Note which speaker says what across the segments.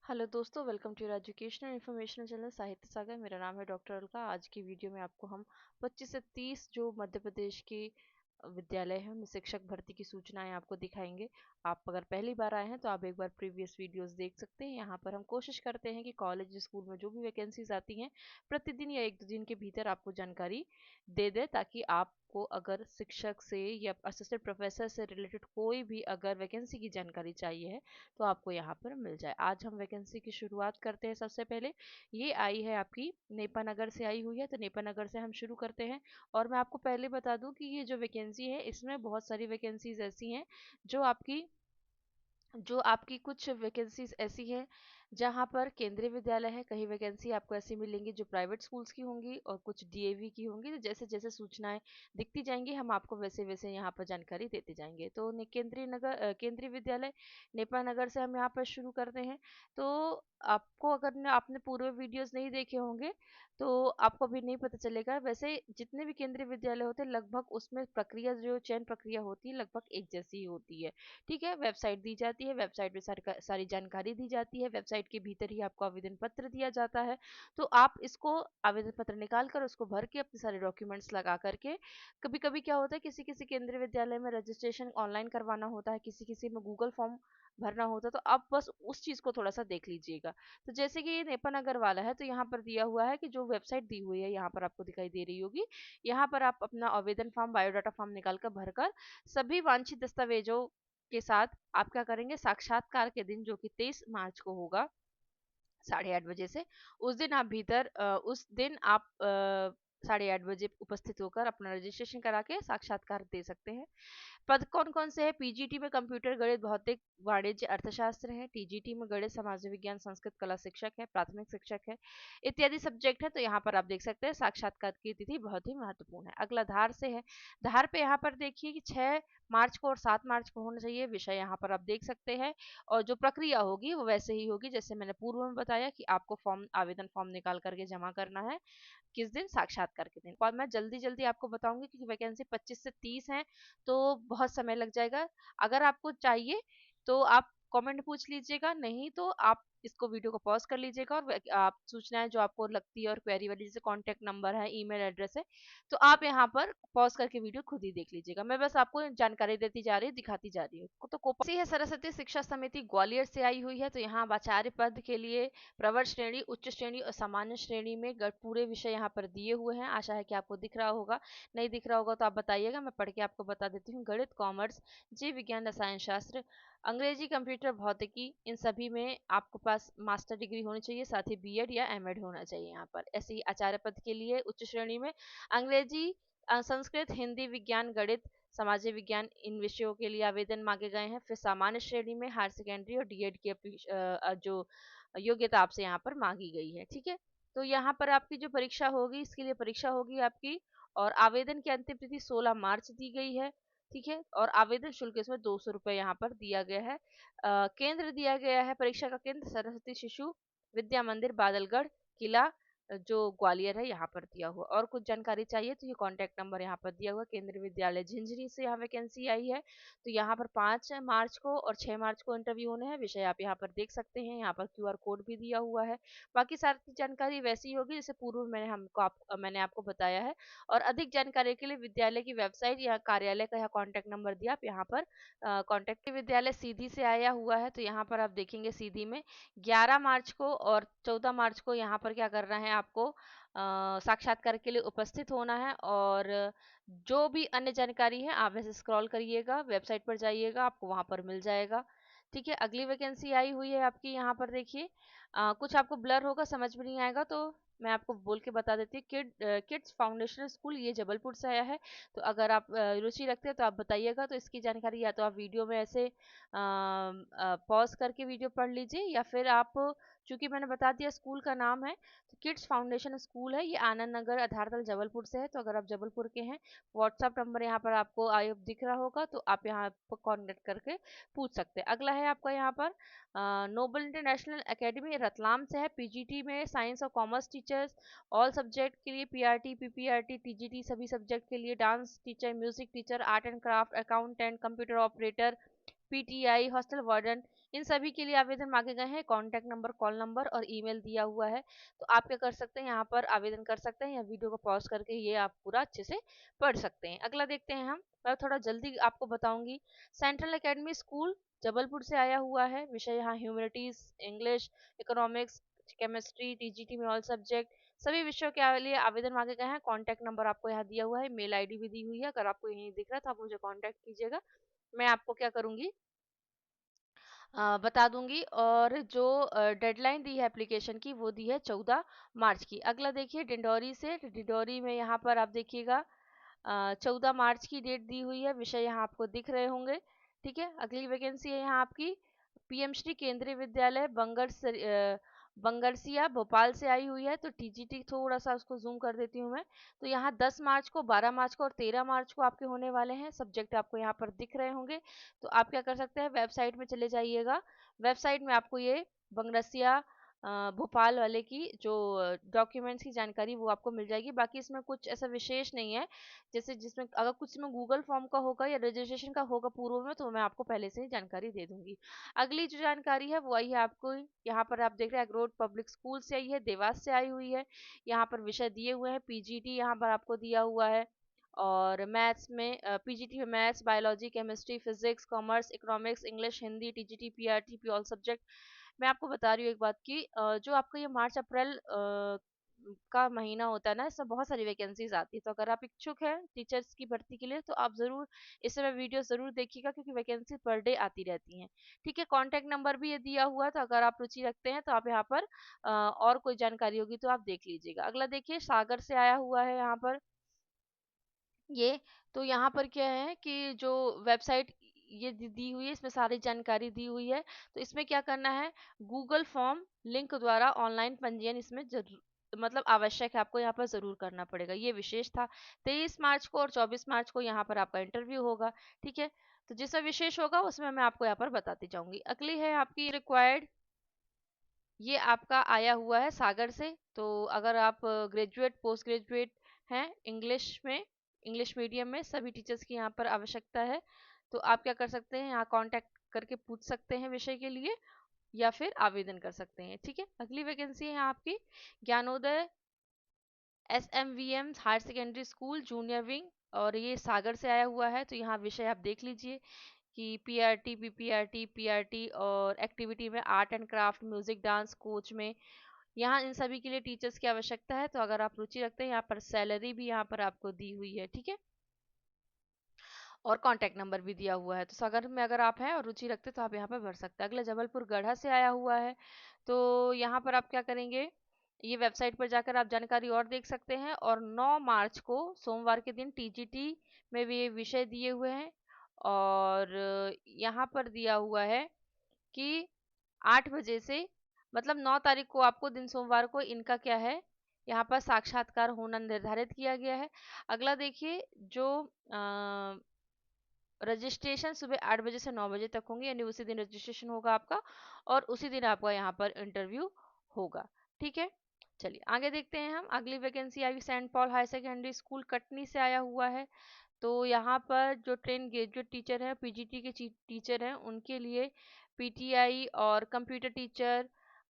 Speaker 1: Hello दोस्तों, welcome to your educational informational channel Sahitya Sagar. मेरा नाम है डॉक्टर अलका। आज की वीडियो में आपको हम 25 से 30 जो मध्य प्रदेश के विद्यालय हैं उनमें शिक्षक भर्ती की सूचनाएं आपको दिखाएंगे। आप अगर पहली बार आए हैं तो आप एक बार प्रीवियस वीडियोस देख सकते हैं। यहाँ पर हम कोशिश करते हैं कि कॉलेज स्कूल में जो भी वैकेंसीज आती हैं प्रतिदिन या एक दो दिन के भीतर आपको जानकारी दे दे, ताकि आपको अगर शिक्षक से या असिस्टेंट प्रोफेसर से रिलेटेड कोई भी अगर वैकेंसी की जानकारी चाहिए है तो आपको यहाँ पर मिल जाए। आज हम वैकेंसी की शुरुआत करते हैं। सबसे पहले ये आई है आपकी नेपा नगर से आई हुई है, तो नेपा नगर से हम शुरू करते हैं। और मैं आपको पहले बता दूं कि ये जो वैकेंसी है इसमें बहुत सारी वैकेंसीज ऐसी हैं जो आपकी कुछ वैकेंसीज ऐसी हैं जहाँ पर केंद्रीय विद्यालय है। कहीं वैकेंसी आपको ऐसी मिलेंगी जो प्राइवेट स्कूल्स की होंगी और कुछ डीएवी की होंगी। तो जैसे जैसे सूचनाएं दिखती जाएंगी हम आपको वैसे वैसे यहाँ पर जानकारी देते जाएंगे। तो केंद्रीय विद्यालय नेपा नगर से हम यहाँ पर शुरू करते हैं। तो आपको अगर आपने पूरे वीडियोस नहीं देखे होंगे तो आपको भी नहीं पता चलेगा। वैसे जितने भी केंद्रीय विद्यालय होते हैं लगभग उसमें प्रक्रिया, जो चयन प्रक्रिया होती है, लगभग एक जैसी ही होती है। ठीक है, वेबसाइट दी जाती है, वेबसाइट पे सारी जानकारी दी जाती है, वेबसाइट के भीतर ही आपको आवेदन पत्र दिया जाता है। तो आप इसको आवेदन पत्र निकाल कर उसको भर के अपने सारे डॉक्यूमेंट्स लगा करके, कभी कभी क्या होता है किसी किसी केंद्रीय विद्यालय में रजिस्ट्रेशन ऑनलाइन करवाना होता है, किसी किसी में गूगल फॉर्म भरना होता है। तो आप बस उस चीज को थोड़ा सा देख लीजिएगा। तो जैसे कि ये नेपा नगर वाला है तो यहाँ पर दिया हुआ है कि जो वेबसाइट दी हुई है यहाँ पर आपको दिखाई दे रही होगी। यहाँ पर आप अपना आवेदन फॉर्म, बायोडाटा फॉर्म निकाल कर भरकर सभी वांछित दस्तावेजों के साथ आप क्या करेंगे, साक्षात्कार के दिन जो कि 23 मार्च को होगा 8:30 बजे से, उस दिन आप 8:30 बजे उपस्थित होकर अपना रजिस्ट्रेशन करा के साक्षात्कार दे सकते हैं। पद कौन कौन से हैं? पीजीटी में कंप्यूटर, गणित, भौतिक, वाणिज्य, अर्थशास्त्र है। टीजीटी में गणित, समाज विज्ञान, संस्कृत, कला शिक्षक है, प्राथमिक शिक्षक है, इत्यादि सब्जेक्ट है। तो यहाँ पर आप देख सकते हैं साक्षात्कार की तिथि बहुत ही महत्वपूर्ण है। अगला धार से है। धार पे यहाँ पर देखिए कि 6 मार्च को और 7 मार्च को होना चाहिए। विषय यहाँ पर आप देख सकते हैं। और जो प्रक्रिया होगी वो वैसे ही होगी जैसे मैंने पूर्व में बताया कि आपको आवेदन फॉर्म निकाल करके जमा करना है। किस दिन? साक्षात्कार के दिन। और मैं जल्दी जल्दी आपको बताऊंगी क्योंकि वैकेंसी 25 से 30 है तो बहुत समय लग जाएगा। अगर आपको चाहिए तो आप कमेंट पूछ लीजिएगा, नहीं तो आप इसको वीडियो को पॉज कर लीजिएगा और आप सूचनाएं जो आपको लगती है और क्वेरी वाली, जैसे कॉन्टैक्ट नंबर है, ईमेल एड्रेस है, तो आप यहाँ पर पॉज करके वीडियो खुद ही देख लीजिएगा। मैं बस आपको जानकारी देती जा रही हूँ, दिखाती जा रही हूँ। तो कोपसी है सरस्वती शिक्षा समिति ग्वालियर से आई हुई है। तो यहाँ आचार्य पद के लिए प्रवर श्रेणी, उच्च श्रेणी और सामान्य श्रेणी में पूरे विषय यहाँ पर दिए हुए हैं। आशा है कि आपको दिख रहा होगा। नहीं दिख रहा होगा तो आप बताइएगा, मैं पढ़ के आपको बता देती हूँ। गणित, कॉमर्स, जीव विज्ञान, रसायन शास्त्र, अंग्रेजी, कंप्यूटर, भौतिकी, इन सभी में आपके पास मास्टर डिग्री होनी चाहिए, साथ ही बीएड या एमएड होना चाहिए। यहाँ पर ऐसे ही आचार्य पद के लिए उच्च श्रेणी में अंग्रेजी, संस्कृत, हिंदी, विज्ञान, गणित, सामाजिक विज्ञान, इन विषयों के लिए आवेदन मांगे गए हैं। फिर सामान्य श्रेणी में हायर सेकेंडरी और डीएड की जो योग्यता आपसे यहाँ पर मांगी गई है। ठीक है, तो यहाँ पर आपकी जो परीक्षा होगी, इसके लिए परीक्षा होगी आपकी, और आवेदन की अंतिम तिथि 16 मार्च दी गई है। ठीक है, और आवेदन शुल्क इसमें 200 रुपये यहाँ पर दिया गया है। केंद्र दिया गया है, परीक्षा का केंद्र सरस्वती शिशु विद्या मंदिर, बादलगढ़ किला, जो ग्वालियर है, यहाँ पर दिया हुआ। और कुछ जानकारी चाहिए तो ये कॉन्टैक्ट नंबर यहाँ पर दिया हुआ। केंद्रीय विद्यालय झिंझरी से यहाँ वैकेंसी आई है। तो यहाँ पर 5 मार्च को और 6 मार्च को इंटरव्यू होने हैं। विषय आप यहाँ पर देख सकते हैं। यहाँ पर क्यूआर कोड भी दिया हुआ है। बाकी सारी जानकारी वैसी ही होगी जैसे पूर्व में मैंने आपको बताया है। और अधिक जानकारी के लिए विद्यालय की वेबसाइट या कार्यालय का यहाँ कॉन्टैक्ट नंबर दिया, आप यहाँ पर कॉन्टैक्ट। विद्यालय सीधी से आया हुआ है तो यहाँ पर आप देखेंगे सीधी में 11 मार्च को और 14 मार्च को यहाँ पर क्या करना है, आपको साक्षात्कार के लिए उपस्थित होना है। और जो भी अन्य जानकारी है आप वैसे स्क्रॉल करिएगा, वेबसाइट पर जाइएगा, आपको वहां पर मिल जाएगा। ठीक है, अगली वैकेंसी आई हुई है आपकी, यहाँ पर देखिए। कुछ आपको ब्लर होगा, समझ में नहीं आएगा तो मैं आपको बोल के बता देती हूँ। किड्स फाउंडेशन स्कूल, ये जबलपुर से आया है। तो अगर आप रुचि रखते हैं तो आप बताइएगा। तो इसकी जानकारी या तो आप वीडियो में ऐसे पॉज करके वीडियो पढ़ लीजिए, या फिर आप, चूंकि मैंने बता दिया स्कूल का नाम है, तो किड्स फाउंडेशन स्कूल है, ये आनंद नगर आधारतल जबलपुर से है। तो अगर आप जबलपुर के हैं, व्हाट्सएप नंबर यहाँ पर आपको दिख रहा होगा, तो आप यहाँ पर कॉन्टेक्ट करके पूछ सकते हैं। अगला है आपका यहाँ पर नोबल इंटरनेशनल एकेडमी रतलाम से है। पीजीटी में साइंस और कॉमर्स टीचर्स, ऑल सब्जेक्ट के लिए पीआरटी, पीपीआरटी, टीजीटी सभी सब्जेक्ट के लिए, dance teacher, music teacher, art and craft, accountant, computer operator, PTI, hostel warden, इन सभी के लिए आवेदन मांगे गए हैं। कॉन्टैक्ट नंबर, कॉल नंबर और ईमेल दिया हुआ है। तो आप क्या कर सकते हैं, यहाँ पर आवेदन कर सकते हैं या वीडियो को पॉज करके ये आप पूरा अच्छे से पढ़ सकते हैं। अगला देखते हैं हम, मैं थोड़ा जल्दी आपको बताऊंगी। सेंट्रल एकेडमी स्कूल जबलपुर से आया हुआ है। विषय यहाँ humanities, English, economics, chemistry, TGT में ऑल सब्जेक्ट, सभी विषयों के लिए आवेदन मांगे गए हैं। कॉन्टैक्ट नंबर आपको यहाँ दिया हुआ है, मेल आईडी भी दी हुई है। अगर आपको यहीं दिख रहा है तो आप मुझे कॉन्टैक्ट कीजिएगा, मैं आपको क्या करूंगी, बता दूंगी। और जो डेडलाइन दी है एप्लीकेशन की वो दी है 14 मार्च की। अगला देखिए डिंडोरी से, डिंडोरी में यहाँ पर आप देखिएगा 14 मार्च की डेट दी हुई है। विषय यहाँ आपको दिख रहे होंगे, ठीक है। अगली वैकेंसी है यहाँ आपकी पीएम श्री केंद्रीय विद्यालय बंगरसिया भोपाल से आई हुई है। तो टीजीटी थोड़ा सा उसको जूम कर देती हूँ मैं। तो यहाँ 10 मार्च को, 12 मार्च को और 13 मार्च को आपके होने वाले हैं। सब्जेक्ट आपको यहाँ पर दिख रहे होंगे। तो आप क्या कर सकते हैं, वेबसाइट में चले जाइएगा। वेबसाइट में आपको ये बंगरसिया भोपाल वाले की जो डॉक्यूमेंट्स की जानकारी वो आपको मिल जाएगी। बाकी इसमें कुछ ऐसा विशेष नहीं है, जैसे जिसमें अगर कुछ में गूगल फॉर्म का होगा या रजिस्ट्रेशन का होगा पूर्व में, तो मैं आपको पहले से ही जानकारी दे दूंगी। अगली जो जानकारी है वो आई है आपको, यहाँ पर आप देख रहे हैं अग्रोड पब्लिक स्कूल से आई है, देवास से आई हुई है। यहाँ पर विषय दिए हुए हैं, पीजीटी यहाँ पर आपको दिया हुआ है। और मैथ्स में पीजीटी में maths, biology, chemistry, physics, commerce, economics, English, Hindi, TGT, PRT, P all subject. मैं आपको बता रही हूँ एक बात की, जो आपका ये मार्च अप्रैल का महीना होता है ना, इसमें बहुत सारी वैकेंसीज आती है। तो अगर आप इच्छुक हैं टीचर्स की भर्ती के लिए तो आप जरूर इस समय वीडियो जरूर देखिएगा, क्योंकि वैकेंसी पर डे आती रहती हैं, ठीक है। कॉन्टैक्ट नंबर भी ये दिया हुआ है, तो अगर आप रुचि रखते हैं तो आप यहाँ पर और कोई जानकारी होगी तो आप देख लीजिएगा। अगला देखिए सागर से आया हुआ है यहाँ पर ये। तो यहाँ पर क्या है कि जो वेबसाइट ये दी हुई है, इसमें सारी जानकारी दी हुई है। तो इसमें क्या करना है, गूगल फॉर्म लिंक द्वारा ऑनलाइन पंजीयन इसमें जरूर, मतलब आवश्यक है, आपको यहाँ पर जरूर करना पड़ेगा। ये विशेष था। 23 मार्च को और 24 मार्च को यहाँ पर आपका इंटरव्यू होगा, ठीक है। तो जिसमें विशेष होगा उसमें मैं आपको यहाँ पर बताती जाऊंगी। अगली है आपकी रिक्वायर्ड, ये आपका आया हुआ है सागर से। तो अगर आप ग्रेजुएट, पोस्ट ग्रेजुएट हैं इंग्लिश में, इंग्लिश मीडियम में, सभी टीचर्स की यहाँ पर आवश्यकता है। तो आप क्या कर सकते हैं, यहाँ कांटेक्ट करके पूछ सकते हैं विषय के लिए या फिर आवेदन कर सकते हैं, ठीक है। अगली वैकेंसी है आपकी Gyanodaya SMVM higher secondary school junior wing, और ये सागर से आया हुआ है। तो यहाँ विषय आप देख लीजिए कि पीआरटी, पीपीआरटी, पीआरटी और एक्टिविटी में art and craft, music, dance coach में, यहाँ इन सभी के लिए टीचर्स की आवश्यकता है। तो अगर आप रुचि रखते हैं, यहाँ पर सैलरी भी यहाँ पर आपको दी हुई है, ठीक है। और कॉन्टैक्ट नंबर भी दिया हुआ है। तो सागर में अगर आप हैं और रुचि रखते हैं तो आप यहाँ पर भर सकते हैं। अगला जबलपुर गढ़ा से आया हुआ है। तो यहाँ पर आप क्या करेंगे, ये वेबसाइट पर जाकर आप जानकारी और देख सकते हैं। और 9 मार्च को सोमवार के दिन टीजीटी में भी ये विषय दिए हुए हैं। और यहाँ पर दिया हुआ है कि 8 बजे से, मतलब 9 तारीख को आपको दिन सोमवार को इनका क्या है, यहाँ पर साक्षात्कार होना निर्धारित किया गया है। अगला देखिए जो रजिस्ट्रेशन सुबह 8 बजे से 9 बजे तक होंगे, यानी उसी दिन रजिस्ट्रेशन होगा आपका और उसी दिन आपका यहाँ पर इंटरव्यू होगा, ठीक है। चलिए आगे देखते हैं हम। अगली वैकेंसी आई saint Paul higher secondary school Katni से आया हुआ है। तो यहाँ पर जो ट्रेन ग्रेजुएट टीचर हैं, पीजीटी के टीचर हैं, उनके लिए पीटीआई और कंप्यूटर टीचर,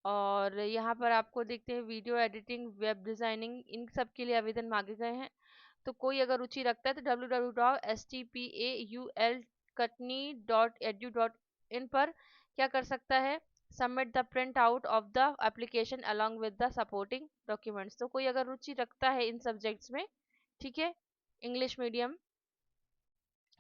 Speaker 1: और यहाँ पर आपको देखते हैं वीडियो एडिटिंग, वेब डिज़ाइनिंग, इन सब के लिए आवेदन मांगे गए हैं। तो कोई अगर रुचि रखता है तो www.stpaulkatni.edu.in पर क्या कर सकता है, submit the print out of the application along with the supporting documents. तो कोई अगर रुचि रखता है इन सब्जेक्ट्स में, ठीक है, इंग्लिश मीडियम,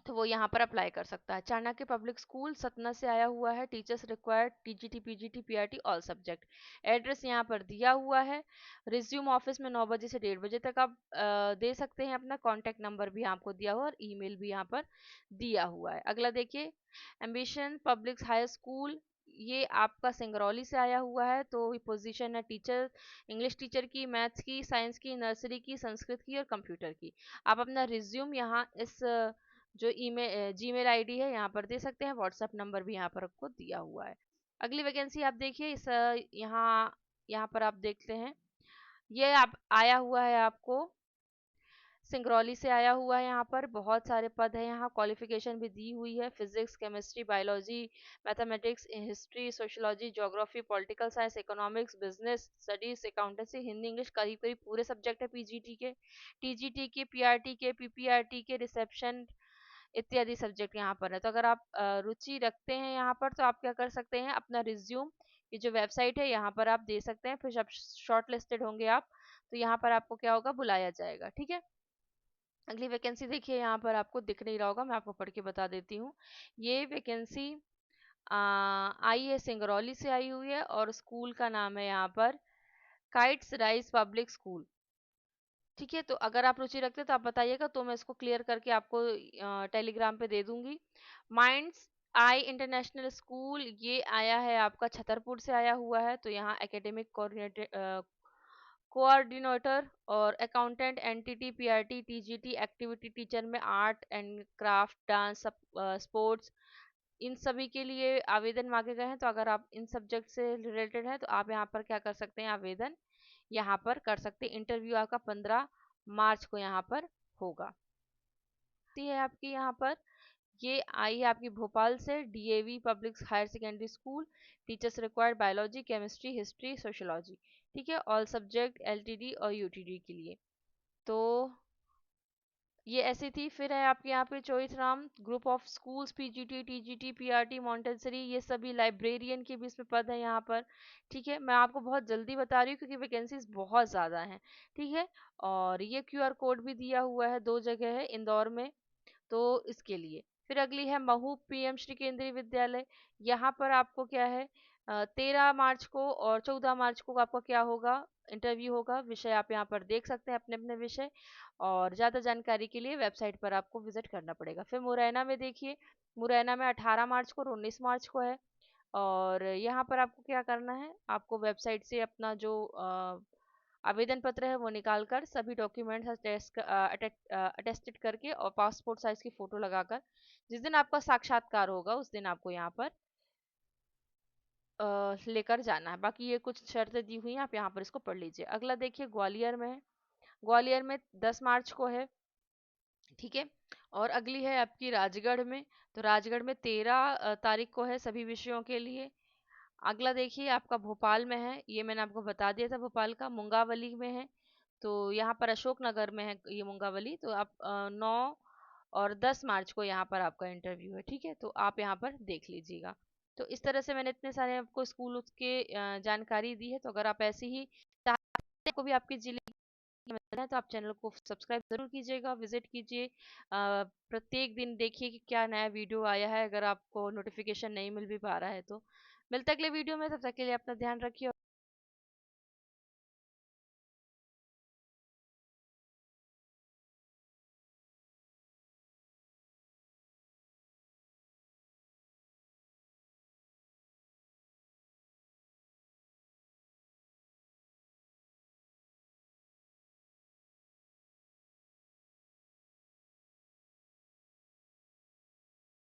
Speaker 1: तो वो यहाँ पर अप्लाई कर सकता है। चाणक्य पब्लिक स्कूल सतना से आया हुआ है। Teachers required TGT, PGT, PRT all subject. Address यहाँ पर दिया हुआ है। रिज्यूम ऑफिस में 9 बजे से 1:30 बजे तक आप दे सकते हैं अपना। कॉन्टैक्ट नंबर भी आपको दिया हुआ है और ईमेल भी यहाँ पर दिया हुआ है। अगला देखिए एम्बिशन पब्लिक हाई स्कूल, ये आपका सिंगरौली से आया हुआ है। तो पोजीशन है टीचर, इंग्लिश टीचर की, मैथ्स की, साइंस की, नर्सरी की, संस्कृत की और कंप्यूटर की। आप अपना रिज्यूम यहाँ इस जो ईमेल जीमेल आईडी है यहाँ पर दे सकते हैं। व्हाट्सएप नंबर भी यहाँ पर आपको दिया हुआ है। अगली वैकेंसी आप देखिए इस यहाँ यहाँ पर आप देखते हैं, ये आप आया हुआ है आपको सिंगरौली से आया हुआ है। यहाँ पर बहुत सारे पद हैं, यहाँ क्वालिफिकेशन भी दी हुई है, physics, chemistry, biology, mathematics, history, sociology, geography, political science, economics, business studies, accountancy, Hindi, English, करीब करीब पूरे सब्जेक्ट है पीजीटी के, टीजीटी के, पीआरटी के, पीपीआरटी के, रिसेप्शन इत्यादि सब्जेक्ट यहाँ पर है। तो अगर आप रुचि रखते हैं यहाँ पर, तो आप क्या कर सकते हैं, अपना रिज्यूम, ये जो वेबसाइट है यहाँ पर आप दे सकते हैं। फिर जब शॉर्ट लिस्टेड होंगे आप, तो यहाँ पर आपको क्या होगा, बुलाया जाएगा। ठीक है। अगली वैकेंसी देखिए, यहाँ पर आपको दिख नहीं रहा होगा, मैं आपको पढ़ के बता देती हूँ। ये वैकेंसी आई है, सिंगरौली से आई हुई है, और स्कूल का नाम है यहाँ पर काइट्स राइज पब्लिक स्कूल। ठीक है। तो अगर आप रुचि रखते हैं तो आप बताइएगा, तो मैं इसको क्लियर करके आपको टेलीग्राम पे दे दूंगी। माइंड्स आई इंटरनेशनल स्कूल, ये आया है आपका छतरपुर से आया हुआ है। तो यहाँ एकेडमिक कोऑर्डिनेटर और accountant, NTT, PRT, TGT, activity teacher में art and craft, dance, sports, इन सभी के लिए आवेदन मांगे गए हैं। तो अगर आप इन सब्जेक्ट से रिलेटेड है, तो आप यहाँ पर क्या कर सकते हैं, आवेदन यहाँ पर कर सकते हैं। इंटरव्यू आपका 15 मार्च को यहाँ पर होगा। है आपकी यहाँ पर, ये आई है आपकी भोपाल से, DAV public higher secondary school, teachers required biology, chemistry, history, sociology. ठीक है। ऑल सब्जेक्ट एलटीडी और यूटीडी के लिए। तो ये ऐसी थी। फिर है आपके यहाँ पे Choith Ram group of schools, PGT, TGT, PRT, Montessori, ये सभी लाइब्रेरियन के भी इसमें पद है यहाँ पर। ठीक है। मैं आपको बहुत जल्दी बता रही हूँ क्योंकि वैकेंसीज बहुत ज़्यादा हैं। ठीक है। और ये क्यूआर कोड भी दिया हुआ है, 2 जगह है इंदौर में, तो इसके लिए। फिर अगली है महू पीएम श्री केंद्रीय विद्यालय। यहाँ पर आपको क्या है, 13 मार्च को और 14 मार्च को आपका क्या होगा, इंटरव्यू होगा। विषय आप यहाँ पर देख सकते हैं, अपने अपने विषय। और ज़्यादा जानकारी के लिए वेबसाइट पर आपको विजिट करना पड़ेगा। फिर मुरैना में देखिए, मुरैना में 18 मार्च को और 19 मार्च को है। और यहाँ पर आपको क्या करना है, आपको वेबसाइट से अपना जो आवेदन पत्र है वो निकाल कर, सभी डॉक्यूमेंट्स अटेस्टेड करके और पासपोर्ट साइज की फोटो लगाकर, जिस दिन आपका साक्षात्कार होगा उस दिन आपको यहाँ पर लेकर जाना है। बाकी ये कुछ शर्तें दी हुई हैं, आप यहाँ पर इसको पढ़ लीजिए। अगला देखिए, ग्वालियर में है। ग्वालियर में 10 मार्च को है। ठीक है। और अगली है आपकी राजगढ़ में। तो राजगढ़ में 13 तारीख को है, सभी विषयों के लिए। अगला देखिए आपका भोपाल में है, ये मैंने आपको बता दिया था, भोपाल का मुंगावली में है। तो यहाँ पर अशोक नगर में है ये मुंगावली। तो आप 9 और 10 मार्च को यहाँ पर आपका इंटरव्यू है। ठीक है। तो आप यहाँ पर देख लीजिएगा। तो इस तरह से मैंने इतने सारे आपको स्कूल के जानकारी दी है। तो अगर आप ऐसी ही चाहते हैं, को भी आपके जिले में है, तो आप चैनल को सब्सक्राइब जरूर कीजिएगा, विजिट कीजिए। प्रत्येक दिन देखिए कि क्या नया वीडियो आया है, अगर आपको नोटिफिकेशन नहीं मिल भी पा रहा है तो। मिलते अगले वीडियो में, तब तक के लिए अपना ध्यान रखिए।